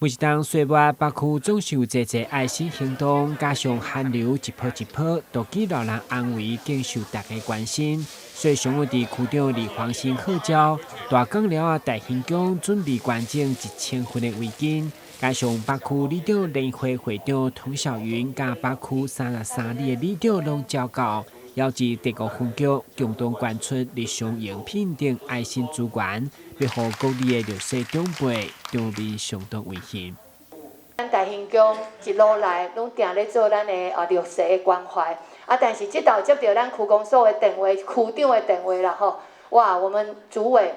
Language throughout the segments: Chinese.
每一当岁末，北区总是有节节爱心行动，加上寒流一波一波，都给老人安慰，更受大家关心。所以上午伫区长李黄兴号召，大港了大行宫准备捐赠1000份的围巾，加上北区里长联会会长童小云，甲北区33里的里长拢照到。邀集地国分局共同捐出日常用品等爱心资源，要予各地的弱势长辈长面相当温馨。咱大兴宫一路来拢定咧做咱的弱势的关怀，但是这道接到咱区公所的电话、区长的电话啦吼，哇，我们主委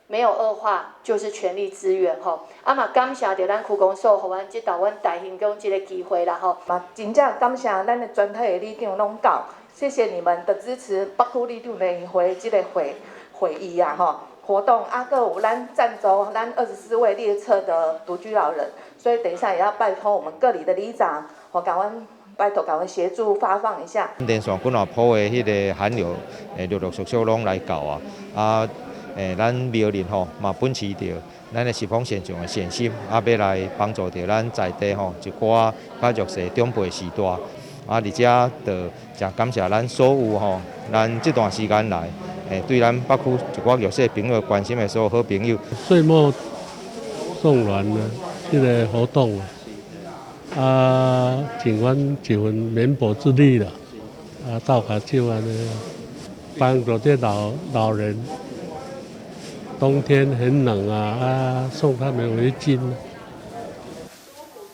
没有恶化，就是全力支援吼。嘛感谢着咱区公所，互咱这道阮大兴宫这个机会啦吼。嘛真正感谢咱的全体的里长拢到。谢谢你们的支持，北区里长联会这个会议啊，活动还有咱赞助咱24位列册的独居老人，所以等一下也要拜托我们各里的里长，赶快拜托赶快协助发放一下。连续几啊波的迄个寒流，陆陆续续拢来到咱苗栗嘛秉持着咱的十方善长的善心，要来帮助着咱在地一寡较弱势长辈时代。而且就真感谢咱所有咱这段时间来，对咱北区一寡弱势朋友关心的所有好朋友。岁末送暖呢，这个活动尽阮一份绵薄之力了，到下就帮助这老人，冬天很冷送他们围巾。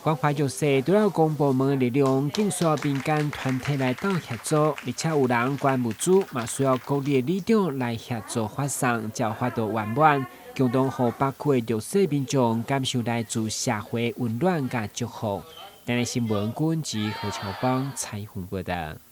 关怀弱势，都要公部门的力量，更需要民间团体来到协助，而且有人捐物资，嘛需要各地的里长来协助发送，才发到圆满，共同予北区的弱势民众感受来自社会温暖甲祝福。今日新闻军及何超邦采访报道。